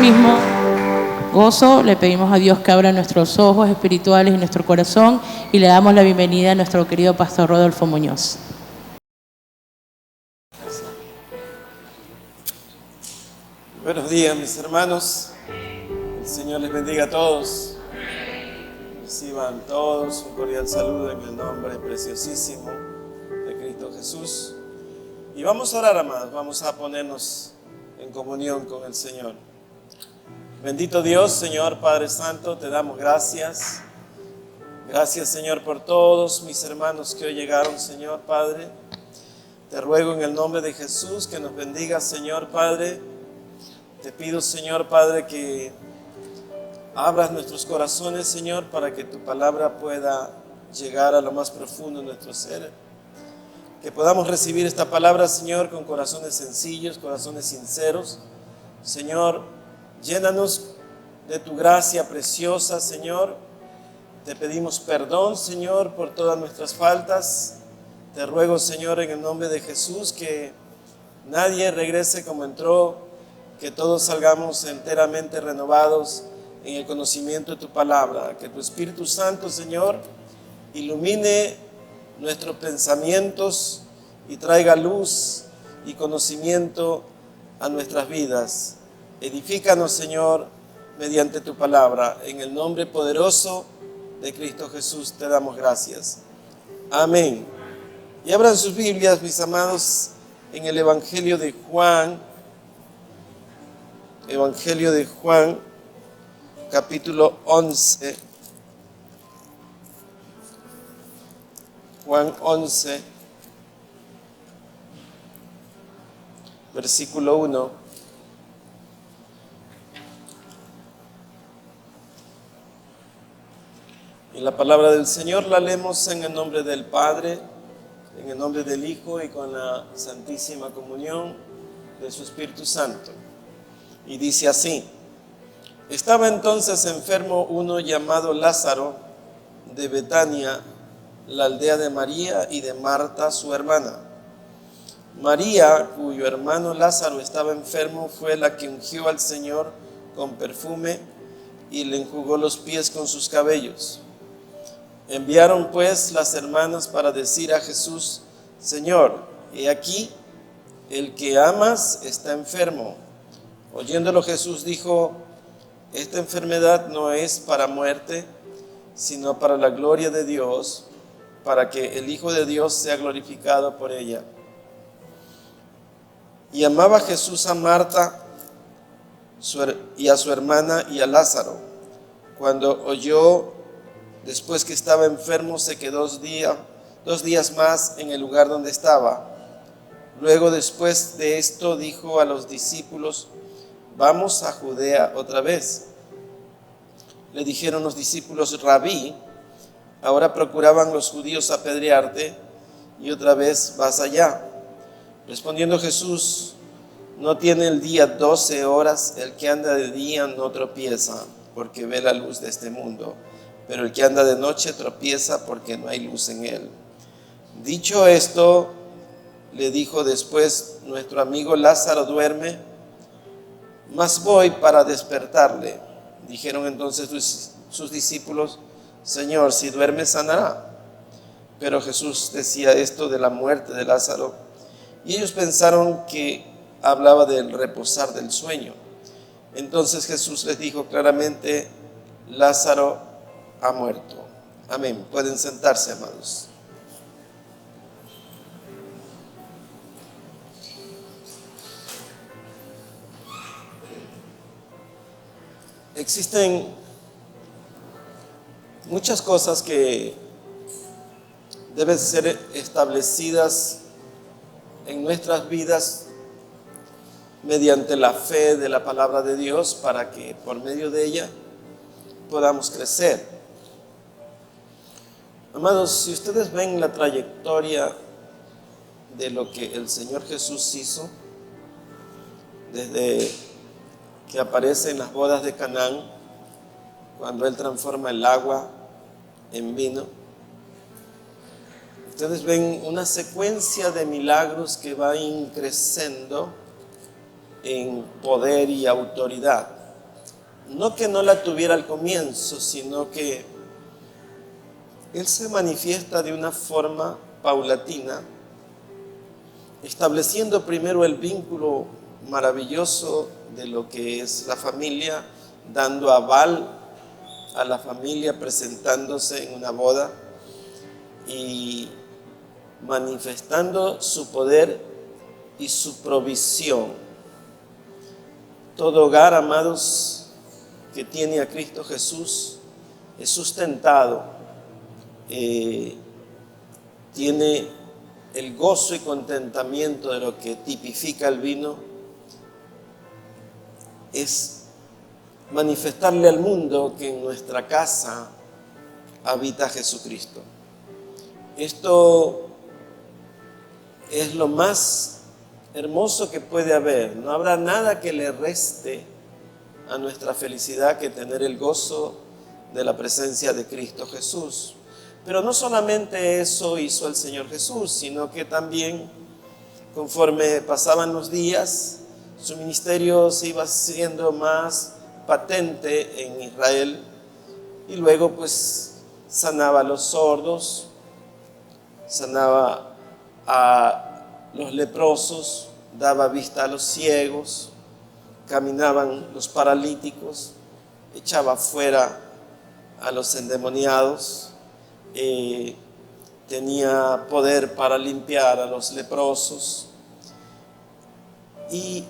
mismo gozo le pedimos a Dios que abra nuestros ojos espirituales y nuestro corazón y le damos la bienvenida a nuestro querido pastor Rodolfo Muñoz. Buenos días, mis hermanos. El Señor les bendiga a todos. Reciban todos un cordial saludo en el nombre preciosísimo de Cristo Jesús. Y vamos a orar, amados. Vamos a ponernos en comunión con el Señor. Bendito Dios, Señor Padre Santo, te damos gracias. Gracias, Señor, por todos mis hermanos que hoy llegaron, Señor Padre. Te ruego en el nombre de Jesús que nos bendigas, Señor Padre. Te pido, Señor Padre, que abras nuestros corazones, Señor, para que tu palabra pueda llegar a lo más profundo de nuestro ser. Que podamos recibir esta palabra, Señor, con corazones sencillos, corazones sinceros. Señor, llénanos de tu gracia preciosa, Señor. Te pedimos perdón, Señor, por todas nuestras faltas. Te ruego, Señor, en el nombre de Jesús, que nadie regrese como entró, que todos salgamos enteramente renovados en el conocimiento de tu palabra. Que tu Espíritu Santo, Señor, ilumine nuestros pensamientos y traiga luz y conocimiento a nuestras vidas. Edifícanos, Señor, mediante tu palabra. En el nombre poderoso de Cristo Jesús te damos gracias. Amén. Y abran sus Biblias, mis amados, en el Evangelio de Juan. Evangelio de Juan, capítulo 11. Juan 11, versículo 1. Y la palabra del Señor la leemos en el nombre del Padre, en el nombre del Hijo y con la Santísima Comunión de su Espíritu Santo. Y dice así: estaba entonces enfermo uno llamado Lázaro de Betania, la aldea de María y de Marta, su hermana. María, cuyo hermano Lázaro estaba enfermo, fue la que ungió al Señor con perfume y le enjugó los pies con sus cabellos. Enviaron pues las hermanas para decir a Jesús: Señor, he aquí, el que amas está enfermo. Oyéndolo Jesús dijo: esta enfermedad no es para muerte, sino para la gloria de Dios, para que el Hijo de Dios sea glorificado por ella. Y amaba Jesús a Marta y a su hermana y a Lázaro. Cuando oyó, después que estaba enfermo, se quedó 2 días más en el lugar donde estaba. Luego, después de esto, dijo a los discípulos: vamos a Judea otra vez. Le dijeron los discípulos: Rabí, ahora procuraban los judíos apedrearte, y otra vez vas allá. Respondiendo Jesús: no tiene el día 12 horas, el que anda de día no tropieza, porque ve la luz de este mundo, pero el que anda de noche tropieza porque no hay luz en él. Dicho esto, le dijo después: nuestro amigo Lázaro duerme, mas voy para despertarle. Dijeron entonces sus discípulos: Señor, si duerme sanará. Pero Jesús decía esto de la muerte de Lázaro, y ellos pensaron que hablaba del reposar del sueño. Entonces Jesús les dijo claramente: Lázaro ha muerto. Amén. Pueden sentarse, amados. Existen muchas cosas que deben ser establecidas en nuestras vidas mediante la fe de la palabra de Dios, para que por medio de ella podamos crecer. Amados, si ustedes ven la trayectoria de lo que el Señor Jesús hizo, desde que aparece en las bodas de Canaán, cuando Él transforma el agua en vino, ustedes ven una secuencia de milagros que va creciendo en poder y autoridad. no que no la tuviera al comienzo, sino que Él se manifiesta de una forma paulatina, estableciendo primero el vínculo maravilloso de lo que es la familia, dando aval a la familia, presentándose en una boda y manifestando su poder y su provisión. Todo hogar, amados, que tiene a Cristo Jesús es sustentado, tiene el gozo y contentamiento de lo que tipifica el vino, es manifestarle al mundo que en nuestra casa habita Jesucristo. Esto es lo más hermoso que puede haber. No habrá nada que le reste a nuestra felicidad que tener el gozo de la presencia de Cristo Jesús. Pero no solamente eso hizo el Señor Jesús, sino que también, conforme pasaban los días, su ministerio se iba haciendo más patente en Israel, y luego pues sanaba a los sordos, sanaba a los leprosos, daba vista a los ciegos, caminaban los paralíticos, echaba fuera a los endemoniados, tenía poder para limpiar a los leprosos. Y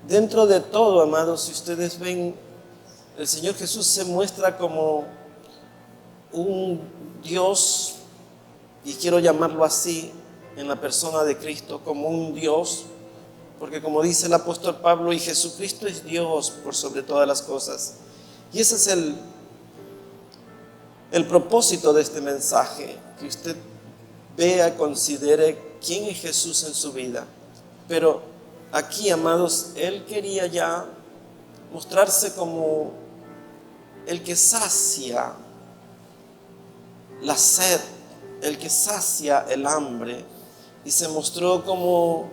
dentro de todo, amados, si ustedes ven, el Señor Jesús se muestra como un Dios, y quiero llamarlo así, en la persona de Cristo, como un Dios, porque como dice el apóstol Pablo, y Jesucristo es Dios por sobre todas las cosas. Y ese es el propósito de este mensaje, que usted vea, considere quién es Jesús en su vida. Pero aquí, amados, Él quería ya mostrarse como el que sacia la sed, el que sacia el hambre, y se mostró como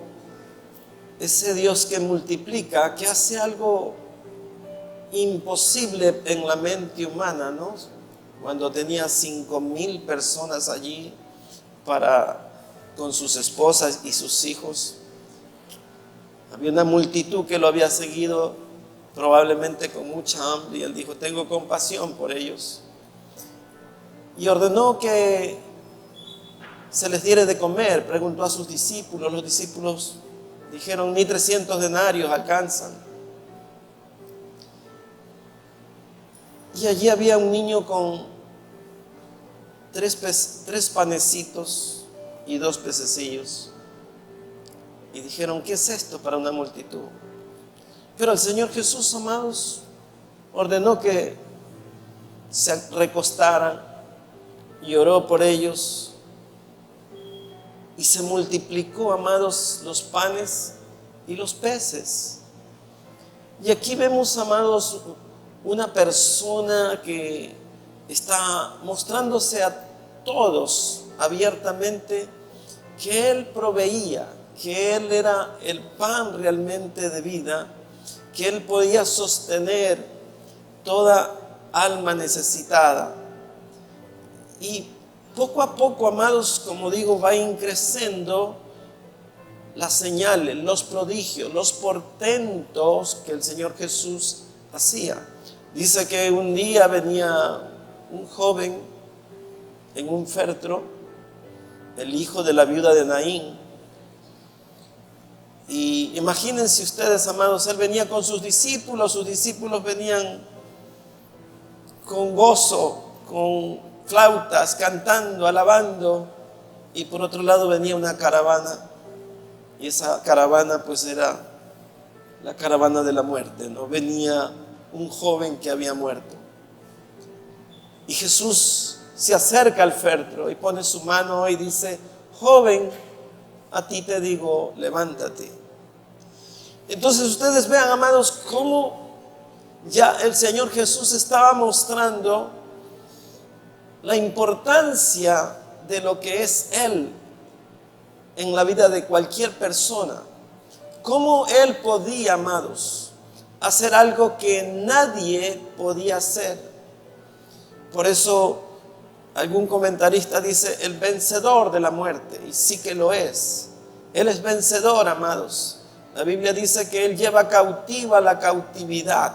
ese Dios que multiplica, que hace algo imposible en la mente humana, ¿no? Cuando tenía 5,000 personas allí con sus esposas y sus hijos, había una multitud que lo había seguido probablemente con mucha hambre, y Él dijo: tengo compasión por ellos, y ordenó que se les diera de comer. Preguntó a sus discípulos, los discípulos dijeron: ni 300 denarios alcanzan. Y allí había un niño con 3 panecitos y 2 pececillos. Y dijeron: ¿qué es esto para una multitud? Pero el Señor Jesús, amados, ordenó que se recostaran y oró por ellos. Y se multiplicó, amados, los panes y los peces. Y aquí vemos, amados, una persona que está mostrándose a todos abiertamente que Él proveía, que Él era el pan realmente de vida, que Él podía sostener toda alma necesitada. Y poco a poco, amados, como digo, va increciendo las señales, los prodigios, los portentos que el Señor Jesús hacía. Dice que un día venía un joven en un féretro, el hijo de la viuda de Naín. Y imagínense ustedes, amados, él venía con sus discípulos venían con gozo, con flautas, cantando, alabando, y por otro lado venía una caravana, y esa caravana pues era la caravana de la muerte, ¿no? Venía un joven que había muerto, y Jesús se acerca al féretro y pone su mano y dice: joven, a ti te digo, levántate. Entonces ustedes vean, amados, cómo ya el Señor Jesús estaba mostrando la importancia de lo que es Él en la vida de cualquier persona. Cómo Él podía, amados, hacer algo que nadie podía hacer. Por eso algún comentarista dice el vencedor de la muerte, y sí que lo es. Él es vencedor, amados. La Biblia dice que Él lleva cautiva la cautividad.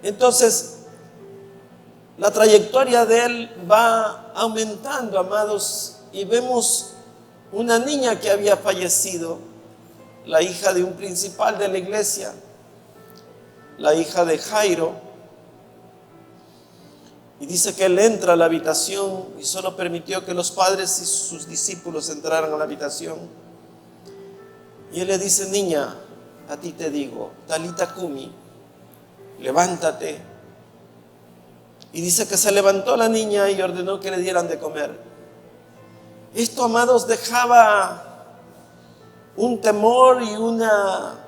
Entonces, la trayectoria de Él va aumentando, amados, y vemos una niña que había fallecido, la hija de un principal de la iglesia, la hija de Jairo, y dice que Él entra a la habitación y solo permitió que los padres y sus discípulos entraran a la habitación. Y Él le dice: niña, a ti te digo, talita cumi, levántate. Y dice que se levantó la niña y ordenó que le dieran de comer. Esto, amados, dejaba un temor y una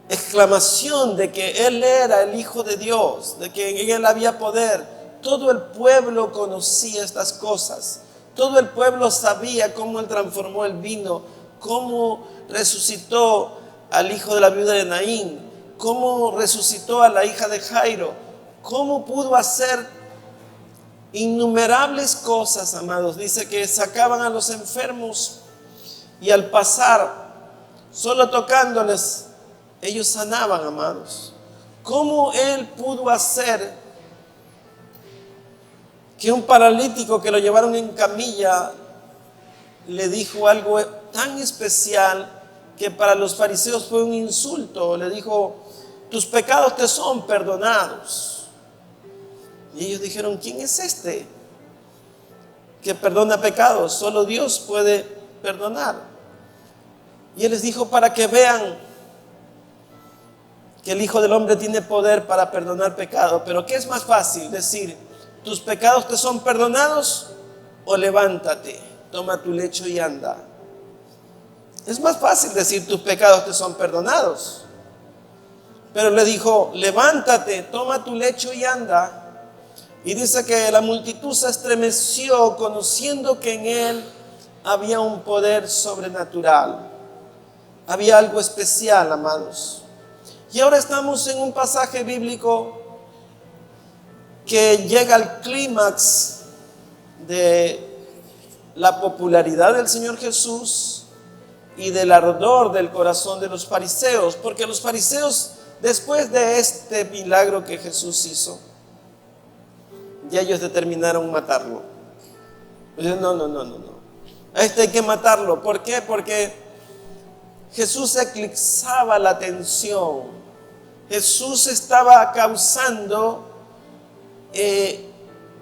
exclamación de que Él era el Hijo de Dios, de que en Él había poder. Todo el pueblo conocía estas cosas. Todo el pueblo sabía cómo Él transformó el vino, cómo resucitó al hijo de la viuda de Naín, cómo resucitó a la hija de Jairo, cómo pudo hacer innumerables cosas, amados. Dice que sacaban a los enfermos y al pasar, solo tocándoles, ellos sanaban, amados. ¿Cómo Él pudo hacer que un paralítico que lo llevaron en camilla le dijo algo tan especial que para los fariseos fue un insulto? Le dijo: tus pecados te son perdonados. Y ellos dijeron: ¿quién es este que perdona pecados? Solo Dios puede perdonar. Y Él les dijo: para que vean que el Hijo del Hombre tiene poder para perdonar pecados. Pero ¿qué es más fácil decir? ¿Tus pecados te son perdonados? O levántate, toma tu lecho y anda. Es más fácil decir: tus pecados te son perdonados. Pero le dijo: levántate, toma tu lecho y anda. Y dice que la multitud se estremeció conociendo que en Él había un poder sobrenatural. Había algo especial, amados. Y ahora estamos en un pasaje bíblico que llega al clímax de la popularidad del Señor Jesús y del ardor del corazón de los fariseos, porque los fariseos, después de este milagro que Jesús hizo, ya ellos determinaron matarlo. No. A este hay que matarlo. ¿Por qué? Porque Jesús eclipsaba la atención. Jesús estaba causando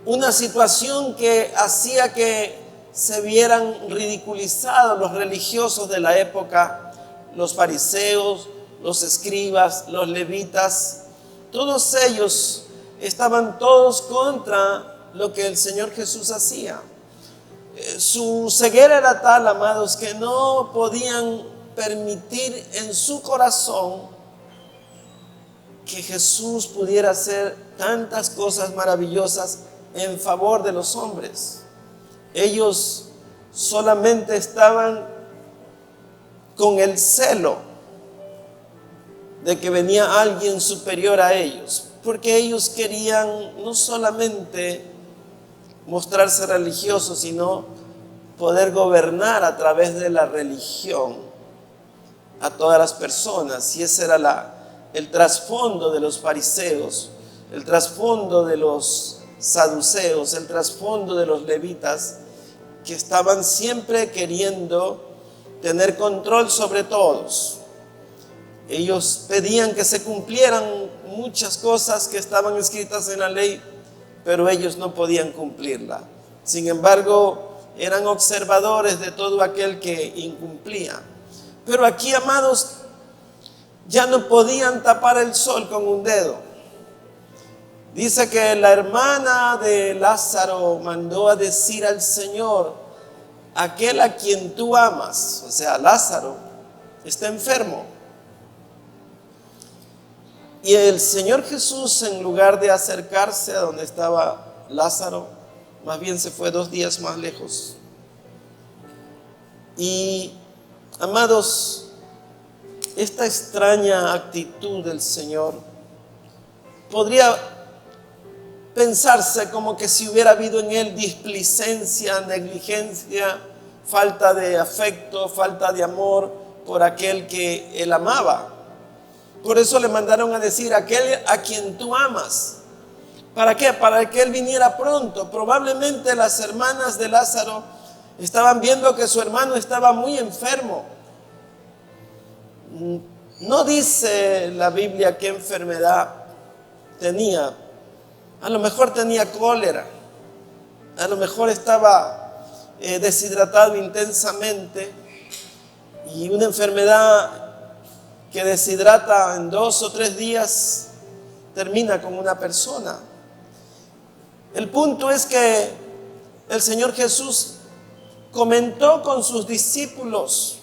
una situación que hacía que se vieran ridiculizados los religiosos de la época, los fariseos, los escribas, los levitas. Todos ellos estaban todos contra lo que el Señor Jesús hacía. Su ceguera era tal, amados, que no podían permitir en su corazón que Jesús pudiera hacer tantas cosas maravillosas en favor de los hombres. Ellos solamente estaban con el celo de que venía alguien superior a ellos, porque ellos querían no solamente mostrarse religiosos, sino poder gobernar a través de la religión a todas las personas. Y ese era el trasfondo de los fariseos, el trasfondo de los saduceos, el trasfondo de los levitas, que estaban siempre queriendo tener control sobre todos. Ellos pedían que se cumplieran muchas cosas que estaban escritas en la ley, pero ellos no podían cumplirla. Sin embargo, eran observadores de todo aquel que incumplía. Pero aquí, amados, ya no podían tapar el sol con un dedo. Dice que la hermana de Lázaro mandó a decir al Señor: aquel a quien tú amas, o sea, Lázaro, está enfermo. Y el Señor Jesús, en lugar de acercarse a donde estaba Lázaro, más bien se fue 2 días más lejos. Y, amados, esta extraña actitud del Señor podría pensarse como que si hubiera habido en él displicencia, negligencia, falta de afecto, falta de amor por aquel que él amaba. Por eso le mandaron a decir: aquel a quien tú amas. ¿Para qué? Para que él viniera pronto. Probablemente las hermanas de Lázaro estaban viendo que su hermano estaba muy enfermo. No dice la Biblia qué enfermedad tenía. A lo mejor tenía cólera, a lo mejor estaba deshidratado intensamente, y una enfermedad que deshidrata en 2 o 3 días termina con una persona. El punto es que el Señor Jesús comentó con sus discípulos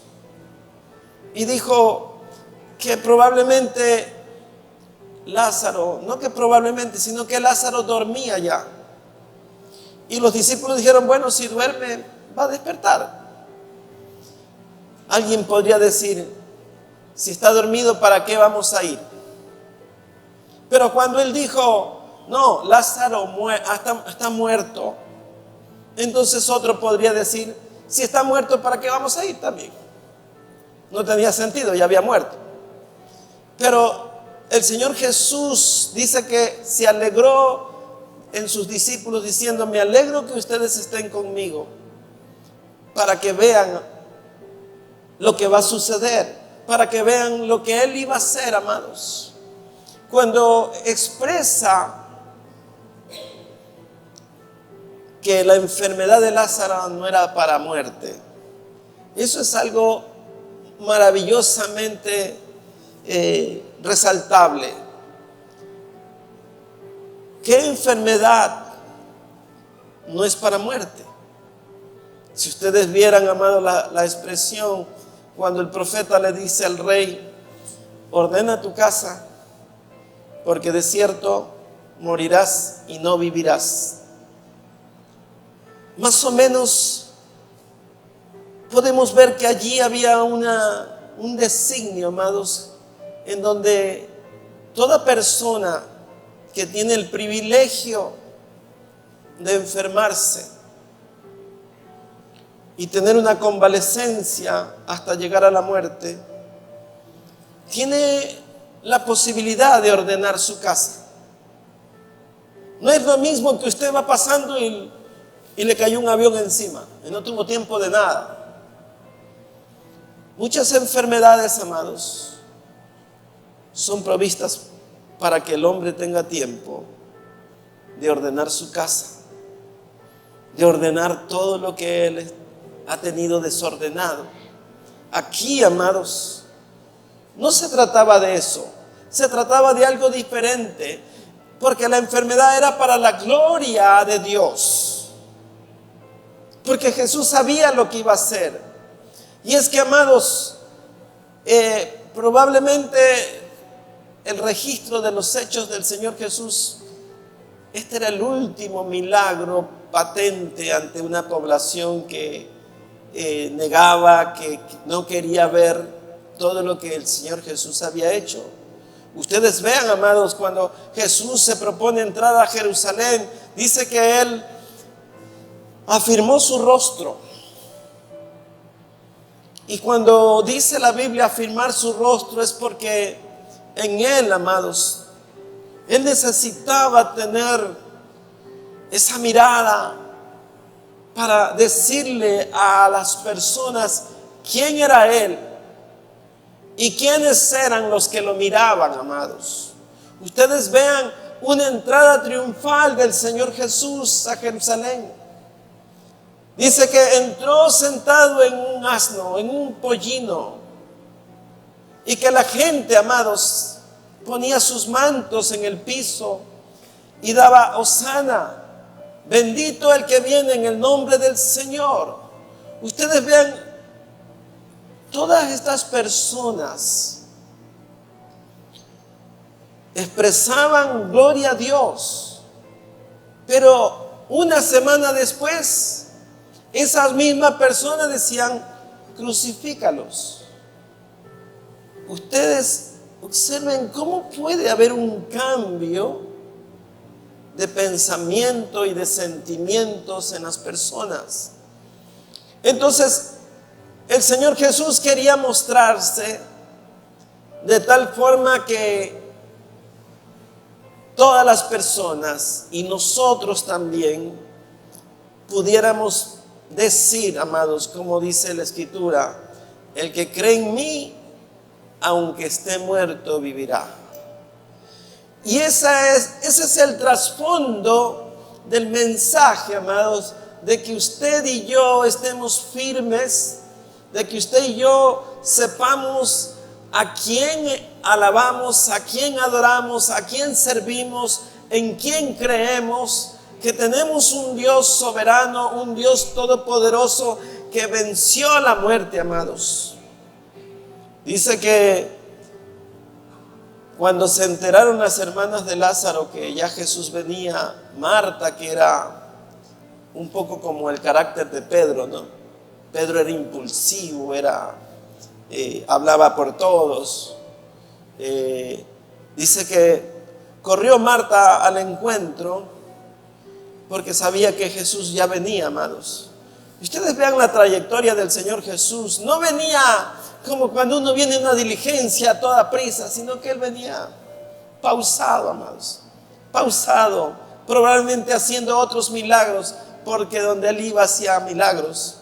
y dijo que probablemente Lázaro, no que probablemente, sino que Lázaro dormía ya. Y los discípulos dijeron: bueno, si duerme, va a despertar. Alguien podría decir: si está dormido, ¿para qué vamos a ir? Pero cuando él dijo: no, Lázaro está muerto, entonces otro podría decir: si está muerto, ¿para qué vamos a ir también? No tenía sentido, ya había muerto. Pero el Señor Jesús dice que se alegró en sus discípulos diciendo: me alegro que ustedes estén conmigo, para que vean lo que va a suceder, para que vean lo que Él iba a hacer, amados. Cuando expresa que la enfermedad de Lázaro no era para muerte, eso es algo maravillosamente resaltable. ¿Qué enfermedad no es para muerte? Si ustedes vieran, amado, la expresión cuando el profeta le dice al rey: ordena tu casa, porque de cierto morirás y no vivirás. Más o menos podemos ver que allí había un designio, amados, en donde toda persona que tiene el privilegio de enfermarse y tener una convalecencia hasta llegar a la muerte, tiene la posibilidad de ordenar su casa. No es lo mismo que usted va pasando y le cayó un avión encima y no tuvo tiempo de nada. Muchas enfermedades, amados, son provistas para que el hombre tenga tiempo de ordenar su casa, de ordenar todo lo que él ha tenido desordenado. Aquí, amados, no se trataba de eso, se trataba de algo diferente, porque la enfermedad era para la gloria de Dios, porque Jesús sabía lo que iba a hacer. Y es que, amados, probablemente el registro de los hechos del Señor Jesús, este era el último milagro patente ante una población que negaba, que no quería ver todo lo que el Señor Jesús había hecho. Ustedes vean, amados, cuando Jesús se propone entrar a Jerusalén, dice que Él afirmó su rostro. Y cuando dice la Biblia afirmar su rostro, es porque en Él, amados, Él necesitaba tener esa mirada para decirle a las personas quién era Él y quiénes eran los que lo miraban, amados. Ustedes vean una entrada triunfal del Señor Jesús a Jerusalén. Dice que entró sentado en un asno, en un pollino, y que la gente, amados, ponía sus mantos en el piso y daba hosana, bendito el que viene en el nombre del Señor. Ustedes vean, todas estas personas expresaban gloria a Dios, pero una semana después esas mismas personas decían: crucifícalos. ustedes observen cómo puede haber un cambio de pensamiento y de sentimientos en las personas. Entonces, el Señor Jesús quería mostrarse de tal forma que todas las personas y nosotros también pudiéramos decir, amados, como dice la Escritura, el que cree en mí, aunque esté muerto, vivirá. Y ese es el trasfondo del mensaje, amados, de que usted y yo estemos firmes, de que usted y yo sepamos a quién alabamos, a quién adoramos, a quién servimos, en quién creemos, que tenemos un Dios soberano, un Dios todopoderoso que venció la muerte, amados. Dice que cuando se enteraron las hermanas de Lázaro que ya Jesús venía, Marta, que era un poco como el carácter de Pedro, ¿no? Pedro era impulsivo, hablaba por todos. Dice que corrió Marta al encuentro porque sabía que Jesús ya venía, amados. Ustedes vean la trayectoria del Señor Jesús. No venía como cuando uno viene en una diligencia a toda prisa, sino que Él venía pausado, amados. Pausado, probablemente haciendo otros milagros, porque donde Él iba hacía milagros.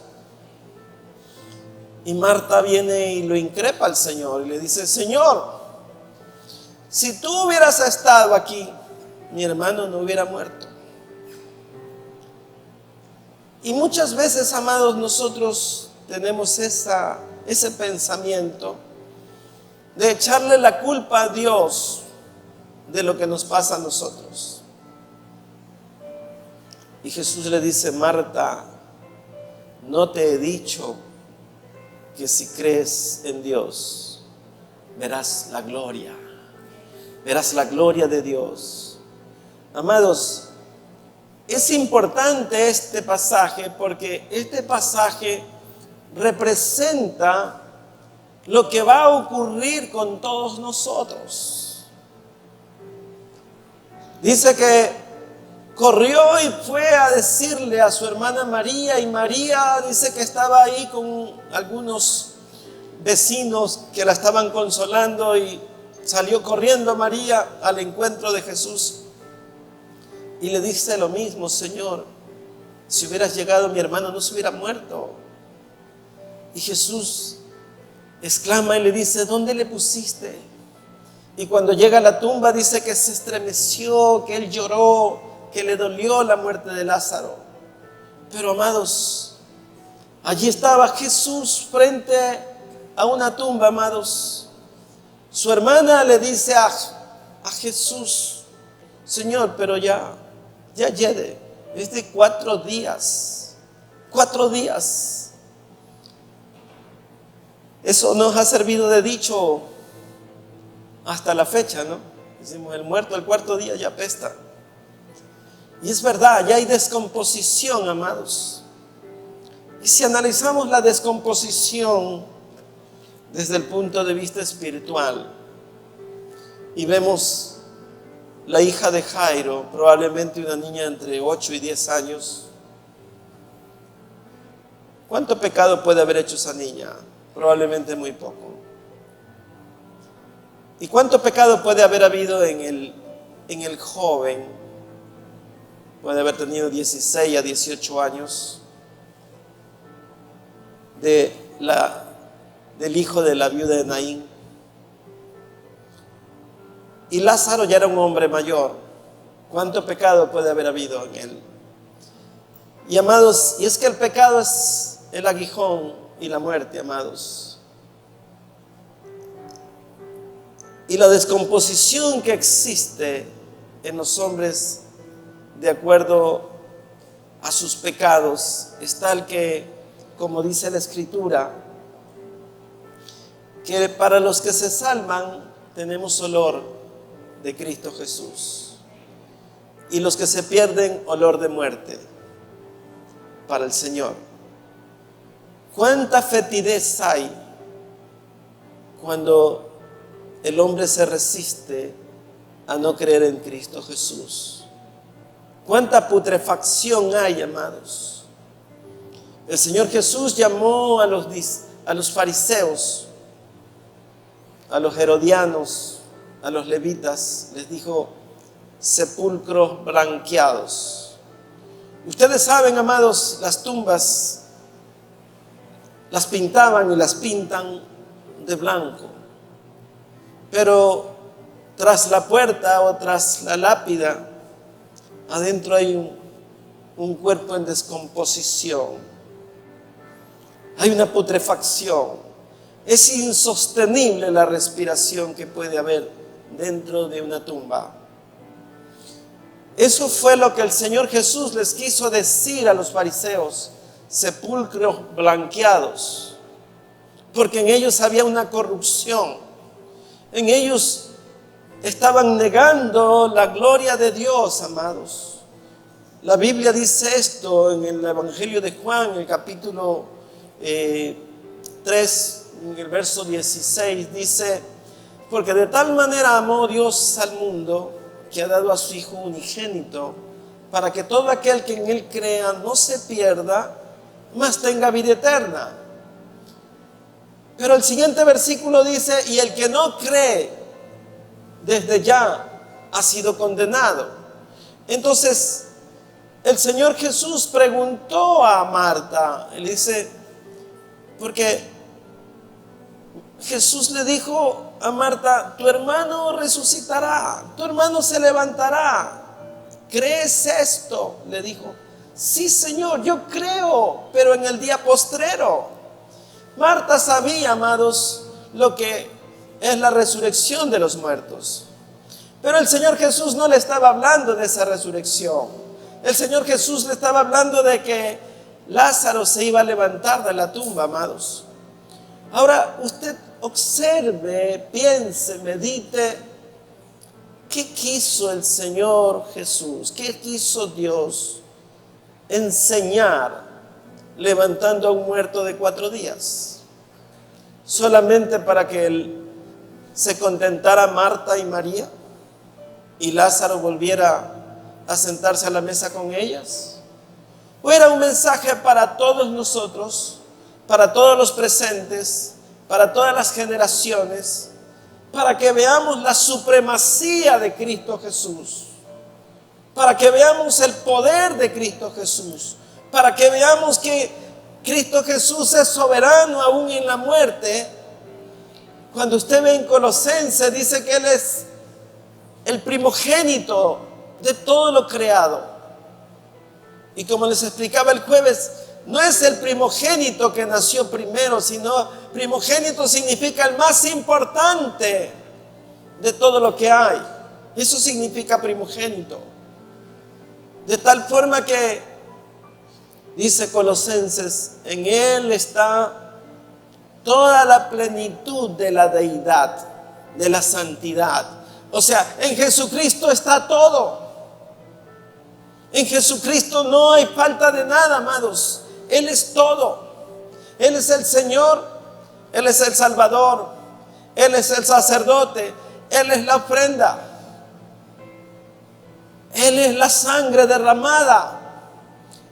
Y Marta viene y lo increpa al Señor y le dice: Señor, si tú hubieras estado aquí, mi hermano no hubiera muerto. Y muchas veces, amados, nosotros tenemos ese pensamiento de echarle la culpa a Dios de lo que nos pasa a nosotros. Y Jesús le dice: Marta, ¿no te he dicho que si crees en Dios verás la gloria de Dios? Amados, es importante este pasaje porque este pasaje representa lo que va a ocurrir con todos nosotros. Dice que corrió y fue a decirle a su hermana María, y María dice que estaba ahí con algunos vecinos que la estaban consolando, y salió corriendo María al encuentro de Jesús y le dice lo mismo: Señor, si hubieras llegado, mi hermano no se hubiera muerto. Y Jesús exclama y le dice: ¿dónde le pusiste? Y cuando llega a la tumba dice que se estremeció, que él lloró, que le dolió la muerte de Lázaro. Pero, amados, allí estaba Jesús frente a una tumba, amados. Su hermana le dice a Jesús: Señor, pero ya llegue, es de 4 días. 4 días. Eso nos ha servido de dicho hasta la fecha, ¿no? Decimos: el muerto el 4.º día ya apesta. Y es verdad, ya hay descomposición, amados. Y si analizamos la descomposición desde el punto de vista espiritual y vemos la hija de Jairo, probablemente una niña entre 8 y 10 años, ¿cuánto pecado puede haber hecho esa niña? Probablemente muy poco. ¿Y cuánto pecado puede haber habido en el joven? Puede haber tenido 16 a 18 años, del hijo de la viuda de Naín. Y Lázaro ya era un hombre mayor. ¿Cuánto pecado puede haber habido en él? Y, amados, y es que el pecado es el aguijón y la muerte, amados. Y la descomposición que existe en los hombres de acuerdo a sus pecados es tal que, como dice la Escritura, que para los que se salvan tenemos olor de Cristo Jesús, y los que se pierden, olor de muerte para el Señor. ¿Cuánta fetidez hay cuando el hombre se resiste a no creer en Cristo Jesús. ¿Cuánta putrefacción hay, amados? El Señor Jesús llamó a los fariseos, a los herodianos, a los levitas, les dijo: sepulcros blanqueados. Ustedes saben, amados, las tumbas las pintaban y las pintan de blanco, pero tras la puerta o tras la lápida, adentro hay un cuerpo en descomposición, hay una putrefacción. Es insostenible la respiración que puede haber dentro de una tumba. Eso fue lo que el Señor Jesús les quiso decir a los fariseos: sepulcros blanqueados, porque en ellos había una corrupción, en ellos estaban negando la gloria de Dios, amados. La Biblia dice esto en el Evangelio de Juan, en el capítulo 3, en el verso 16, dice: porque de tal manera amó Dios al mundo, que ha dado a su Hijo unigénito, para que todo aquel que en Él crea no se pierda, mas tenga vida eterna. Pero el siguiente versículo dice: y el que no cree, desde ya ha sido condenado. Entonces, el Señor Jesús preguntó a Marta, le dice, porque Jesús le dijo a Marta: tu hermano resucitará, tu hermano se levantará. ¿Crees esto? Le dijo. Sí, Señor, yo creo, pero en el día postrero. Marta sabía, amados, lo que es la resurrección de los muertos. Pero el Señor Jesús no le estaba hablando de esa resurrección. El Señor Jesús le estaba hablando de que Lázaro se iba a levantar de la tumba, amados. Ahora usted observe, piense, medite, ¿qué quiso el Señor Jesús? ¿Qué quiso Dios enseñar levantando a un muerto de 4 días? ¿Solamente para que él se contentara Marta y María y Lázaro volviera a sentarse a la mesa con ellas? ¿O era un mensaje para todos nosotros, para todos los presentes, para todas las generaciones, para que veamos la supremacía de Cristo Jesús, para que veamos el poder de Cristo Jesús, para que veamos que Cristo Jesús es soberano aún en la muerte? Cuando usted ve en Colosenses, dice que Él es el primogénito de todo lo creado. Y como les explicaba el jueves, no es el primogénito que nació primero, sino primogénito significa el más importante de todo lo que hay. Eso significa primogénito. De tal forma que, dice Colosenses, en Él está toda la plenitud de la deidad, de la santidad. O sea, en Jesucristo está todo. En Jesucristo no hay falta de nada, amados. Él es todo. Él es el Señor, Él es el Salvador, Él es el sacerdote, Él es la ofrenda, Él es la sangre derramada,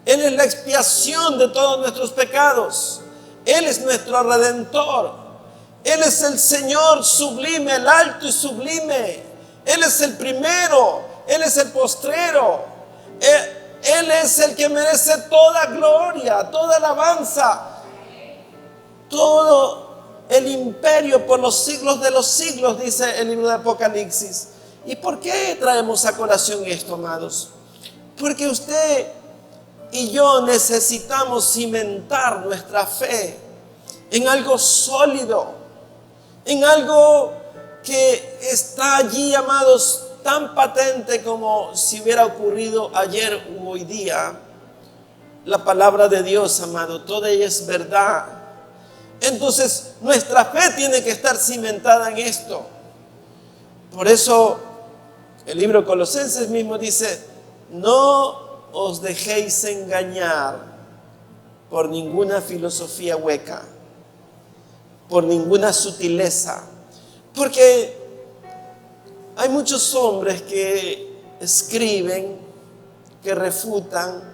Él es la expiación de todos nuestros pecados, Él es nuestro Redentor, Él es el Señor sublime, el alto y sublime, Él es el primero, Él es el postrero, Él es el que merece toda gloria, toda alabanza, todo el imperio por los siglos de los siglos, dice el libro de Apocalipsis. ¿Y por qué traemos a colación esto, amados? Porque usted y yo necesitamos cimentar nuestra fe en algo sólido, en algo que está allí, amados, tan patente como si hubiera ocurrido ayer u hoy día. La palabra de Dios, amado, toda ella es verdad. Entonces nuestra fe tiene que estar cimentada en esto. Por eso el libro de Colosenses mismo dice: no os dejéis engañar por ninguna filosofía hueca, por ninguna sutileza. Porque Hay muchos hombres que escriben, que refutan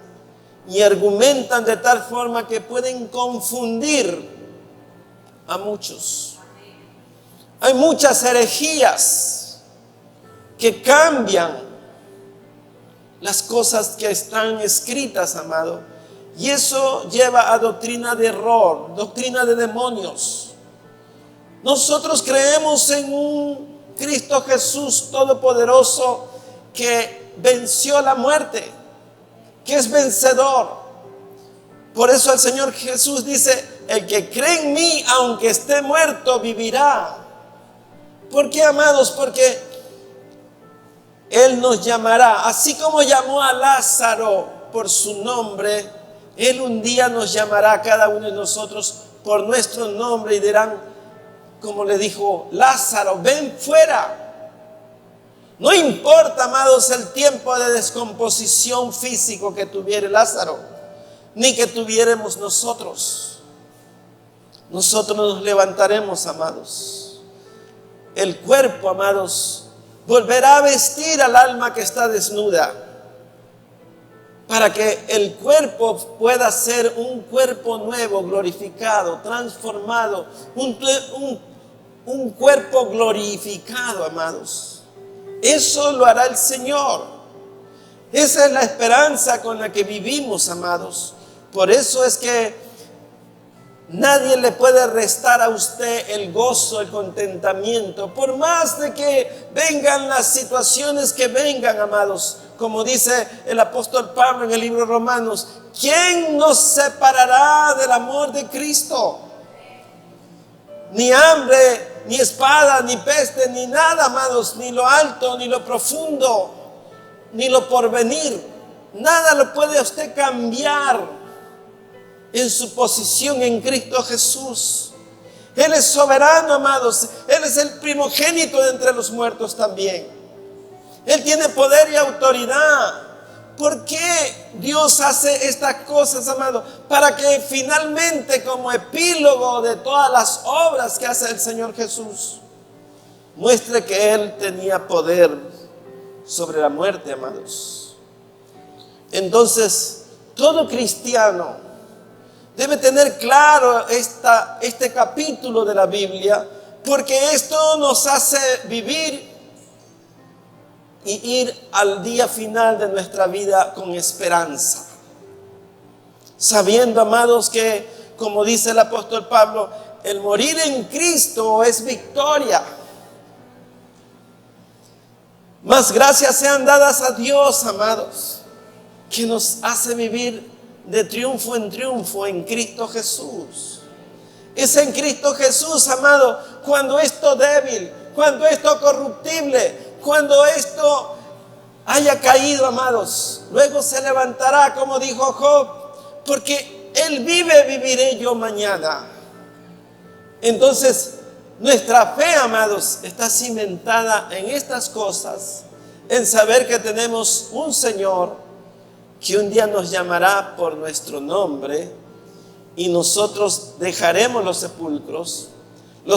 y argumentan de tal forma que pueden confundir a muchos. Hay muchas herejías que cambian las cosas que están escritas, amado. Y eso lleva a doctrina de error, doctrina de demonios. Nosotros creemos en un Cristo Jesús todopoderoso que venció la muerte, que es vencedor. Por eso el Señor Jesús dice: el que cree en mí, aunque esté muerto, vivirá. ¿Por qué, amados? Porque Él nos llamará, así como llamó a Lázaro por su nombre. Él un día nos llamará a cada uno de nosotros por nuestro nombre y dirán, como le dijo Lázaro: ven fuera. No importa, amados, el tiempo de descomposición físico que tuviera Lázaro, ni que tuviéramos nosotros. Nosotros nos levantaremos, amados. El cuerpo, amados, volverá a vestir al alma que está desnuda, para que el cuerpo pueda ser un cuerpo nuevo, glorificado, transformado, un cuerpo glorificado, amados. Eso lo hará el Señor. Esa es la esperanza con la que vivimos, amados. Por eso es que nadie le puede restar a usted el gozo, el contentamiento, por más de que vengan las situaciones que vengan, amados. Como dice el apóstol Pablo en el libro de Romanos: ¿quién nos separará del amor de Cristo? Ni hambre, ni espada, ni peste, ni nada, amados, ni lo alto, ni lo profundo, ni lo porvenir. Nada lo puede usted cambiar en su posición en Cristo Jesús. Él es soberano, amados. Él es el primogénito de entre los muertos también. Él tiene poder y autoridad. ¿Por qué Dios hace estas cosas, amado? Para que finalmente, como epílogo de todas las obras que hace el Señor Jesús, muestre que Él tenía poder sobre la muerte, amados. Entonces, todo cristiano debe tener claro este capítulo de la Biblia, porque esto nos hace vivir y ir al día final de nuestra vida con esperanza, sabiendo, amados, que, como dice el apóstol Pablo, el morir en Cristo es victoria. Mas gracias sean dadas a Dios, amados, que nos hace vivir de triunfo en triunfo en Cristo Jesús. Es en Cristo Jesús, amado, cuando esto débil, cuando esto corruptible, cuando esto haya caído, amados, luego se levantará, como dijo Job, porque Él vive, viviré yo mañana. Entonces, nuestra fe, amados, está cimentada en estas cosas, en saber que tenemos un Señor que un día nos llamará por nuestro nombre y nosotros dejaremos los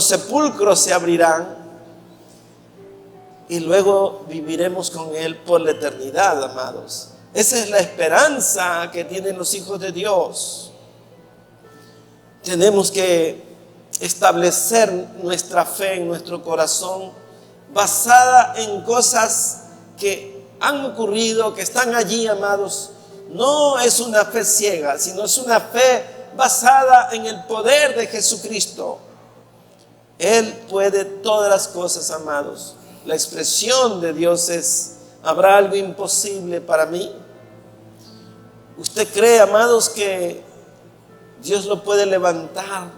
sepulcros se abrirán y luego viviremos con Él por la eternidad, amados. Esa es la esperanza que tienen los hijos de Dios. Tenemos que establecer nuestra fe en nuestro corazón basada en cosas que han ocurrido, que están allí, amados. No es una fe ciega, sino es una fe basada en el poder de Jesucristo. Él puede todas las cosas, amados. La expresión de Dios es: ¿habrá algo imposible para mí? ¿Usted cree, amados, que Dios lo puede levantar?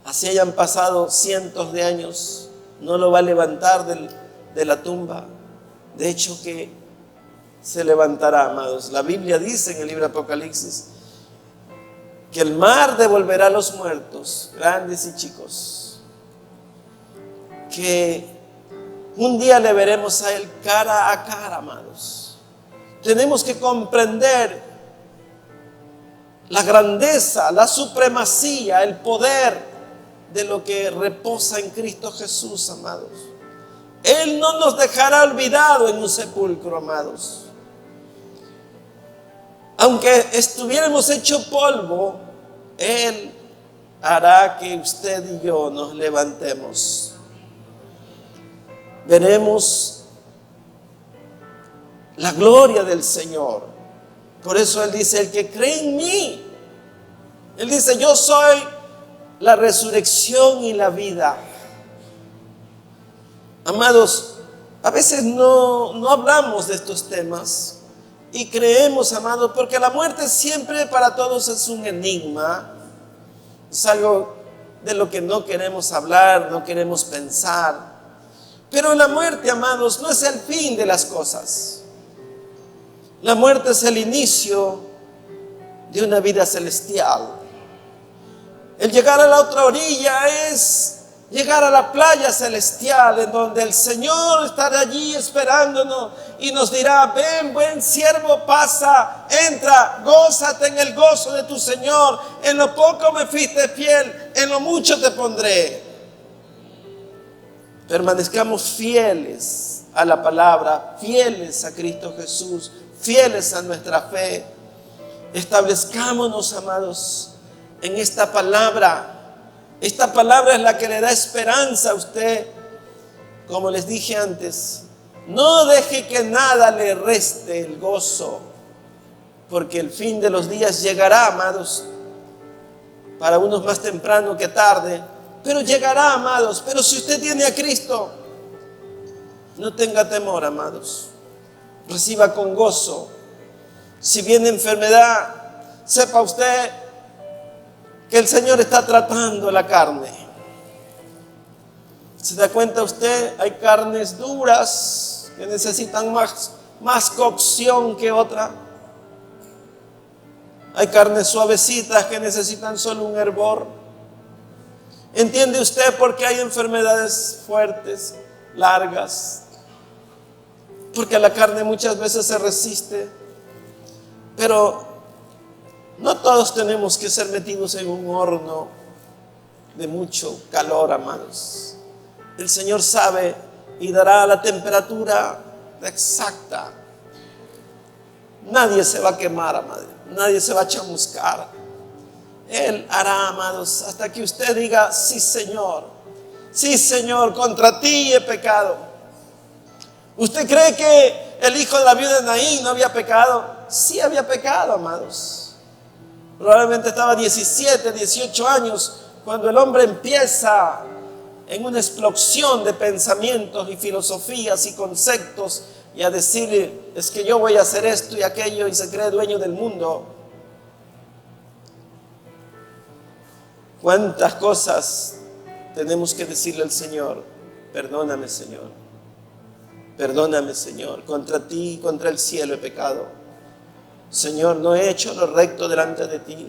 Así hayan pasado cientos de años, no lo va a levantar de la tumba. De hecho que se levantará, amados. La Biblia dice en el libro de Apocalipsis que el mar devolverá a los muertos, grandes y chicos, que un día le veremos a Él cara a cara, amados. Tenemos que comprender la grandeza, la supremacía, el poder de lo que reposa en Cristo Jesús, amados. Él no nos dejará olvidado en un sepulcro, amados. Aunque estuviéramos hecho polvo, Él hará que usted y yo nos levantemos. Veremos la gloria del Señor. Por eso Él dice, el que cree en mí, Él dice, yo soy la resurrección y la vida. Amados, a veces no hablamos de estos temas y creemos, amados, porque la muerte siempre para todos es un enigma. Es algo de lo que no queremos hablar, no queremos pensar. Pero la muerte, amados, no es el fin de las cosas. La muerte es el inicio de una vida celestial. El llegar a la otra orilla es llegar a la playa celestial, en donde el Señor estará allí esperándonos y nos dirá, ven, buen siervo, pasa, entra, gózate en el gozo de tu Señor. En lo poco me fuiste fiel, en lo mucho te pondré. Permanezcamos fieles a la palabra, fieles a Cristo Jesús, fieles a nuestra fe. Establezcámonos, amados, en esta palabra. Esta palabra es la que le da esperanza a usted. Como les dije antes, no deje que nada le reste el gozo, porque el fin de los días llegará, amados, para unos más temprano que tarde, pero llegará, amados. Pero si usted tiene a Cristo, no tenga temor, amados, reciba con gozo. Si viene enfermedad, sepa usted que el Señor está tratando la carne. ¿Se da cuenta usted? Hay carnes duras que necesitan más cocción que otra. Hay carnes suavecitas que necesitan solo un hervor. ¿Entiende usted por qué hay enfermedades fuertes, largas? Porque la carne muchas veces se resiste. Pero no todos tenemos que ser metidos en un horno de mucho calor, amados. El Señor sabe y dará la temperatura exacta. Nadie se va a quemar, amados. Nadie se va a chamuscar. Él hará, amados, hasta que usted diga, sí, Señor, contra ti he pecado. ¿Usted cree que el hijo de la viuda de Naín no había pecado? Sí había pecado, amados. Probablemente estaba 17, 18 años cuando el hombre empieza en una explosión de pensamientos y filosofías y conceptos y a decir, es que yo voy a hacer esto y aquello, y se cree dueño del mundo. ¿Cuántas cosas tenemos que decirle al Señor? Perdóname, Señor. Perdóname, Señor. Contra ti y contra el cielo he pecado. Señor, no he hecho lo recto delante de ti.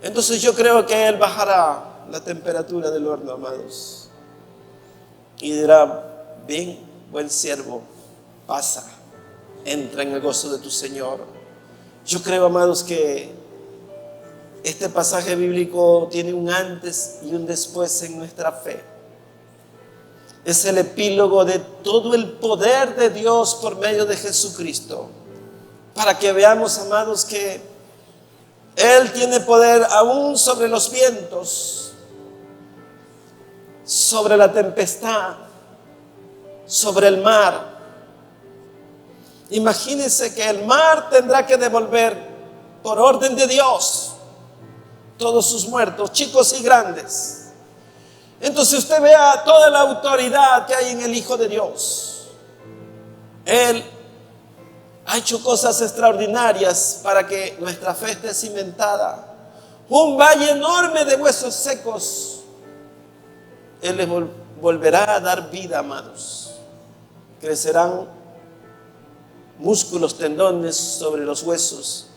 Entonces yo creo que Él bajará la temperatura del horno, amados, y dirá, ven, buen siervo, pasa, entra en el gozo de tu Señor. Yo creo, amados, que este pasaje bíblico tiene un antes y un después en nuestra fe. Es el epílogo de todo el poder de Dios por medio de Jesucristo, para que veamos, amados, que Él tiene poder aún sobre los vientos, sobre la tempestad, sobre el mar. Imagínense que el mar tendrá que devolver, por orden de Dios, todos sus muertos, chicos y grandes. Entonces usted vea toda la autoridad que hay en el Hijo de Dios. Él ha hecho cosas extraordinarias para que nuestra fe esté cimentada. Un valle enorme de huesos secos, Él les volverá a dar vida, amados. Crecerán músculos, tendones sobre los huesos.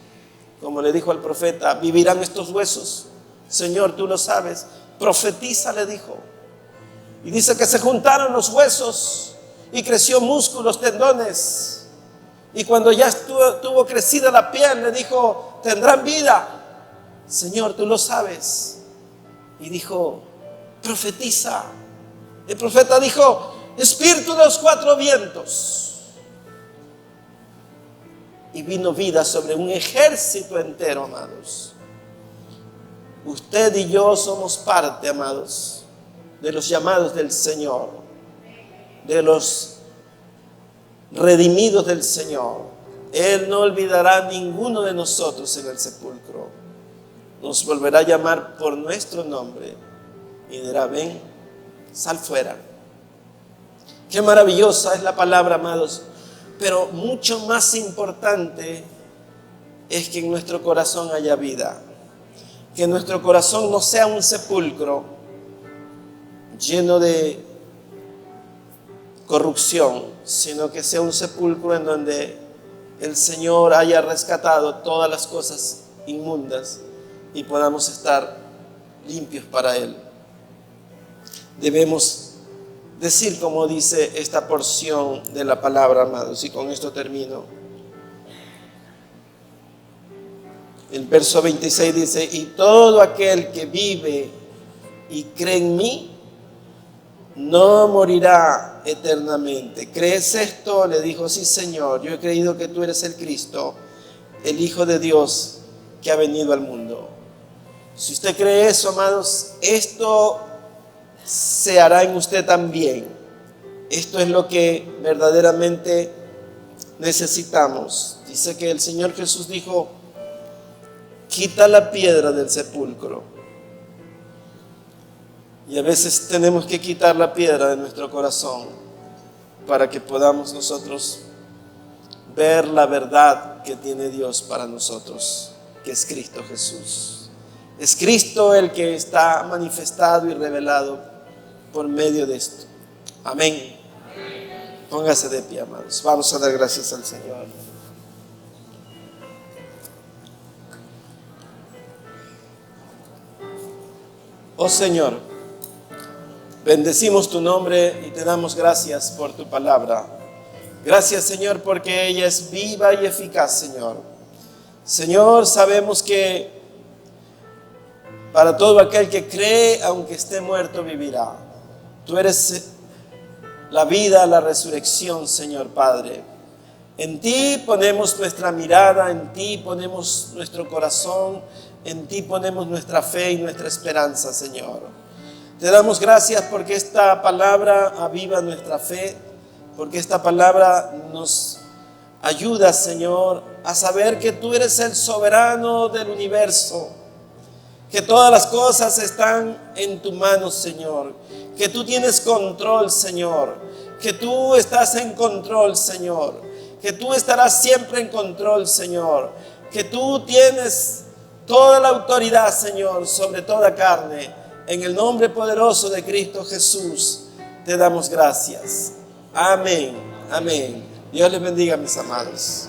Como le dijo al profeta, ¿vivirán estos huesos? Señor, tú lo sabes. Profetiza, le dijo. Y dice que se juntaron los huesos y creció músculos, tendones. Y cuando ya tuvo crecida la piel, le dijo, tendrán vida. Señor, tú lo sabes. Y dijo, profetiza. El profeta dijo, espíritu de los cuatro vientos. Y vino vida sobre un ejército entero, amados. Usted y yo somos parte, amados, de los llamados del Señor, de los redimidos del Señor. Él no olvidará a ninguno de nosotros en el sepulcro. Nos volverá a llamar por nuestro nombre y dirá: ven, sal fuera. Qué maravillosa es la palabra, amados. Pero mucho más importante es que en nuestro corazón haya vida. Que nuestro corazón no sea un sepulcro lleno de corrupción, sino que sea un sepulcro en donde el Señor haya rescatado todas las cosas inmundas y podamos estar limpios para Él. Debemos decir como dice esta porción de la palabra, amados, y con esto termino. El verso 26 dice: y todo aquel que vive y cree en mí no morirá eternamente. ¿Crees esto? Le dijo: sí, Señor, yo he creído que tú eres el Cristo, el Hijo de Dios que ha venido al mundo. Si usted cree eso, amados, esto se hará en usted también. Esto es lo que verdaderamente necesitamos. Dice que el Señor Jesús dijo: quita la piedra del sepulcro. Y a veces tenemos que quitar la piedra de nuestro corazón para que podamos nosotros ver la verdad que tiene Dios para nosotros, que es Cristo Jesús. Es Cristo el que está manifestado y revelado por medio de esto. Amén. Póngase de pie, amados. Vamos a dar gracias al Señor. Oh Señor, bendecimos tu nombre y te damos gracias por tu palabra. Gracias, Señor, porque ella es viva y eficaz, Señor. Señor, sabemos que para todo aquel que cree, aunque esté muerto, vivirá. Tú eres la vida, la resurrección, Señor Padre. En ti ponemos nuestra mirada, en ti ponemos nuestro corazón, en ti ponemos nuestra fe y nuestra esperanza, Señor. Te damos gracias porque esta palabra aviva nuestra fe, porque esta palabra nos ayuda, Señor, a saber que tú eres el soberano del universo, que todas las cosas están en tu mano, Señor, que tú tienes control, Señor, que tú estás en control, Señor, que tú estarás siempre en control, Señor, que tú tienes toda la autoridad, Señor, sobre toda carne. En el nombre poderoso de Cristo Jesús, te damos gracias. Amén, amén. Dios les bendiga, mis amados.